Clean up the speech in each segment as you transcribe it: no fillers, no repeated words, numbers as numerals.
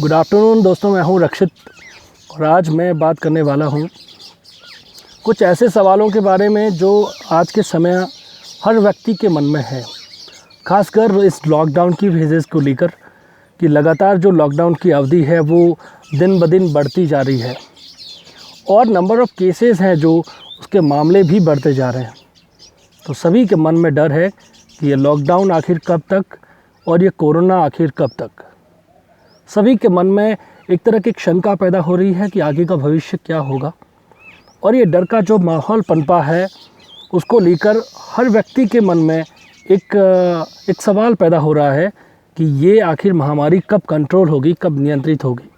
Good afternoon दोस्तों, मैं हूं रक्षित और आज मैं बात करने वाला हूं कुछ ऐसे सवालों के बारे में जो आज के समय हर व्यक्ति के मन में है, खासकर इस लॉकडाउन की फेजेस को लेकर कि लगातार जो लॉकडाउन की अवधि है वो दिन ब दिन बढ़ती जा रही है और नंबर ऑफ़ केसेस हैं जो उसके मामले भी बढ़ते जा रहे हैं। तो सभी के मन में डर है कि ये लॉकडाउन आखिर कब तक और ये कोरोना आखिर कब तक। सभी के मन में एक तरह की शंका पैदा हो रही है कि आगे का भविष्य क्या होगा और ये डर का जो माहौल पनपा है उसको लेकर हर व्यक्ति के मन में एक सवाल पैदा हो रहा है कि ये आखिर महामारी कब कंट्रोल होगी, कब नियंत्रित होगी।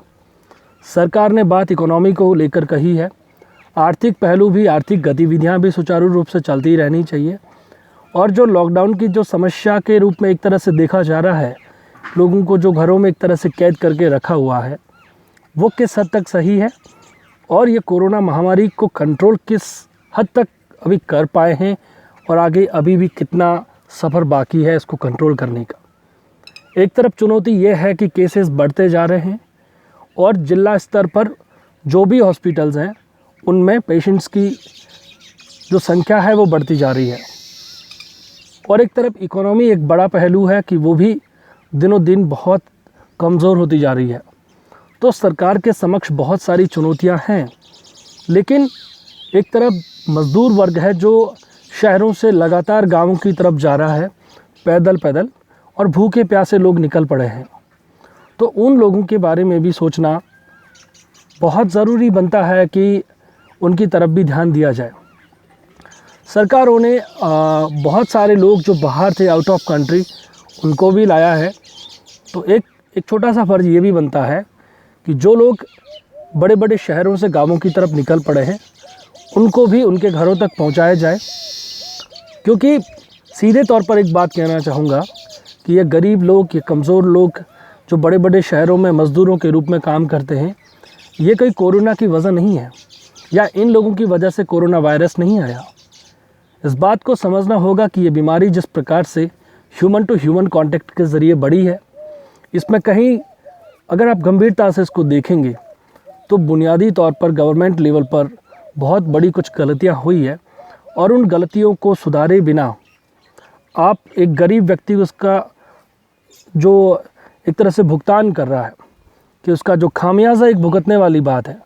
सरकार ने बात इकोनॉमी को लेकर कही है, आर्थिक पहलू भी, आर्थिक गतिविधियां भी सुचारू रूप से चलती रहनी चाहिए और जो लॉकडाउन की जो समस्या के रूप में एक तरह से देखा जा रहा है, लोगों को जो घरों में एक तरह से कैद करके रखा हुआ है, वो किस हद तक सही है और ये कोरोना महामारी को कंट्रोल किस हद तक अभी कर पाए हैं और आगे अभी भी कितना सफ़र बाकी है इसको कंट्रोल करने का। एक तरफ चुनौती ये है कि केसेस बढ़ते जा रहे हैं और जिला स्तर पर जो भी हॉस्पिटल्स हैं उनमें पेशेंट्स की जो संख्या है वो बढ़ती जा रही है और एक तरफ इकोनॉमी एक बड़ा पहलू है कि वो भी दिनों दिन बहुत कमज़ोर होती जा रही है। तो सरकार के समक्ष बहुत सारी चुनौतियां हैं, लेकिन एक तरफ मज़दूर वर्ग है जो शहरों से लगातार गांवों की तरफ जा रहा है पैदल और भूखे प्यासे लोग निकल पड़े हैं। तो उन लोगों के बारे में भी सोचना बहुत ज़रूरी बनता है कि उनकी तरफ भी ध्यान दिया जाए। सरकारों ने बहुत सारे लोग जो बाहर थे, आउट ऑफ कंट्री, उनको भी लाया है। तो एक छोटा सा फ़र्ज़ ये भी बनता है कि जो लोग बड़े बड़े शहरों से गांवों की तरफ निकल पड़े हैं उनको भी उनके घरों तक पहुंचाया जाए, क्योंकि सीधे तौर पर एक बात कहना चाहूँगा कि ये गरीब लोग, ये कमज़ोर लोग जो बड़े बड़े शहरों में मज़दूरों के रूप में काम करते हैं, ये कोई कोरोना की वजह नहीं है या इन लोगों की वजह से कोरोना वायरस नहीं आया। इस बात को समझना होगा कि ये बीमारी जिस प्रकार से ह्यूमन टू ह्यूमन कांटेक्ट के ज़रिए बढ़ी है, इसमें कहीं अगर आप गंभीरता से इसको देखेंगे तो बुनियादी तौर पर गवर्नमेंट लेवल पर बहुत बड़ी कुछ गलतियां हुई है और उन गलतियों को सुधारे बिना आप एक गरीब व्यक्ति उसका जो एक तरह से भुगतान कर रहा है कि उसका जो खामियाजा एक भुगतने वाली बात है,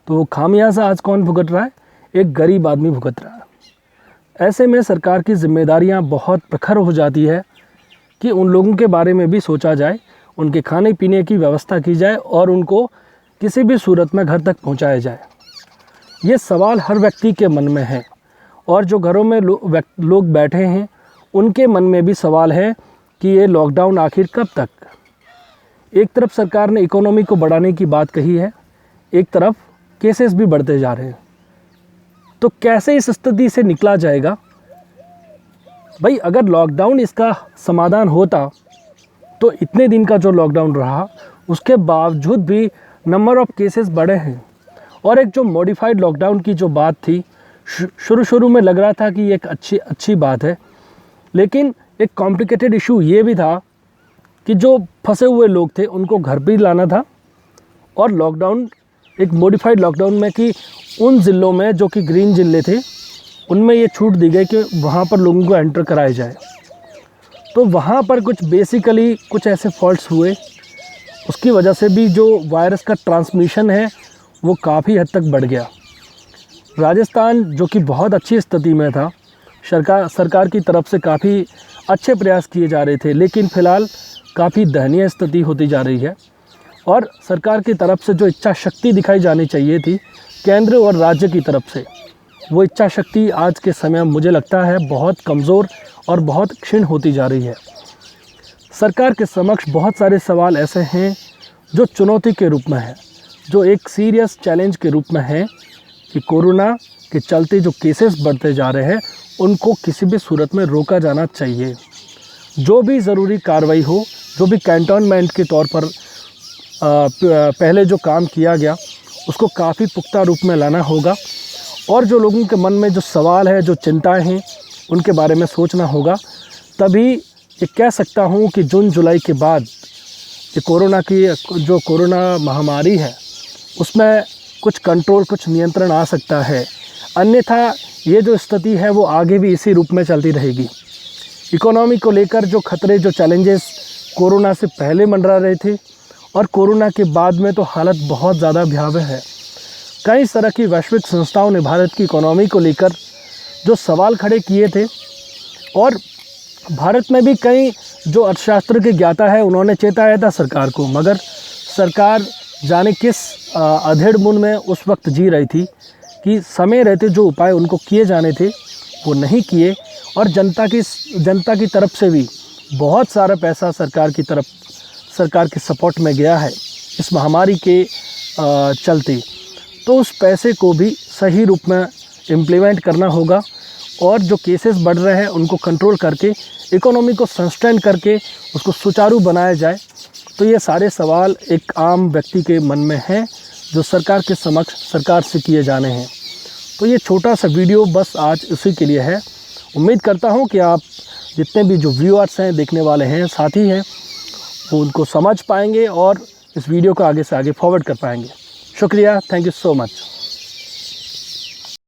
तो वो खामियाजा आज कौन भुगत रहा है? एक गरीब आदमी भुगत रहा है। ऐसे में सरकार की जिम्मेदारियां बहुत प्रखर हो जाती है कि उन लोगों के बारे में भी सोचा जाए, उनके खाने पीने की व्यवस्था की जाए और उनको किसी भी सूरत में घर तक पहुंचाया जाए। ये सवाल हर व्यक्ति के मन में है और जो घरों में लोग बैठे हैं उनके मन में भी सवाल है कि ये लॉकडाउन आखिर कब तक। एक तरफ सरकार ने इकोनॉमी को बढ़ाने की बात कही है, एक तरफ केसेस भी बढ़ते जा रहे हैं। तो कैसे इस स्थिति से निकला जाएगा? भाई, अगर लॉकडाउन इसका समाधान होता तो इतने दिन का जो लॉकडाउन रहा उसके बावजूद भी नंबर ऑफ़ केसेस बढ़े हैं और एक जो मॉडिफाइड लॉकडाउन की जो बात थी, शुरू में लग रहा था कि एक अच्छी बात है, लेकिन एक कॉम्प्लिकेटेड इशू ये भी था कि जो फंसे हुए लोग थे उनको घर भी लाना था और लॉकडाउन एक मॉडिफाइड लॉकडाउन में कि उन ज़िलों में जो कि ग्रीन ज़िले थे उनमें ये छूट दी गई कि वहाँ पर लोगों को एंटर कराया जाए। तो वहाँ पर बेसिकली कुछ ऐसे फॉल्ट्स हुए, उसकी वजह से भी जो वायरस का ट्रांसमिशन है वो काफ़ी हद तक बढ़ गया। राजस्थान जो कि बहुत अच्छी स्थिति में था, सरकार की तरफ से काफ़ी अच्छे प्रयास किए जा रहे थे, लेकिन फ़िलहाल काफ़ी दयनीय स्थिति होती जा रही है और सरकार की तरफ से जो इच्छा शक्ति दिखाई जानी चाहिए थी केंद्र और राज्य की तरफ से, वो इच्छा शक्ति आज के समय मुझे लगता है बहुत कमज़ोर और बहुत क्षीण होती जा रही है। सरकार के समक्ष बहुत सारे सवाल ऐसे हैं जो चुनौती के रूप में है, जो एक सीरियस चैलेंज के रूप में है कि कोरोना के चलते जो केसेस बढ़ते जा रहे हैं उनको किसी भी सूरत में रोका जाना चाहिए। जो भी ज़रूरी कार्रवाई हो, जो भी कैंटोनमेंट के तौर पर पहले जो काम किया गया उसको काफ़ी पुख्ता रूप में लाना होगा और जो लोगों के मन में जो सवाल है, जो चिंताएं हैं, उनके बारे में सोचना होगा। तभी ये कह सकता हूँ कि जून जुलाई के बाद कि कोरोना महामारी है उसमें कुछ कंट्रोल, कुछ नियंत्रण आ सकता है, अन्यथा ये जो स्थिति है वो आगे भी इसी रूप में चलती रहेगी। इकोनॉमी को लेकर जो खतरे, जो चैलेंजेस कोरोना से पहले मंडरा रहे थे और कोरोना के बाद में तो हालत बहुत ज़्यादा भयावह है। कई तरह की वैश्विक संस्थाओं ने भारत की इकोनॉमी को लेकर जो सवाल खड़े किए थे और भारत में भी कई जो अर्थशास्त्र के ज्ञाता है उन्होंने चेताया था सरकार को, मगर सरकार जाने किस अधेड़ मुन में उस वक्त जी रही थी कि समय रहते जो उपाय उनको किए जाने थे वो नहीं किए और जनता की तरफ से भी बहुत सारा पैसा सरकार के सपोर्ट में गया है इस महामारी के चलते। तो उस पैसे को भी सही रूप में इम्प्लीमेंट करना होगा और जो केसेस बढ़ रहे हैं उनको कंट्रोल करके इकोनॉमी को सस्टेन करके उसको सुचारू बनाया जाए। तो ये सारे सवाल एक आम व्यक्ति के मन में हैं जो सरकार के समक्ष सरकार से किए जाने हैं। तो ये छोटा सा वीडियो बस आज उसी के लिए है। उम्मीद करता हूँ कि आप जितने भी जो व्यूअर्स हैं, देखने वाले हैं, साथी हैं, वो उनको समझ पाएंगे और इस वीडियो को आगे से आगे फॉरवर्ड कर पाएंगे। शुक्रिया, थैंक यू सो मच।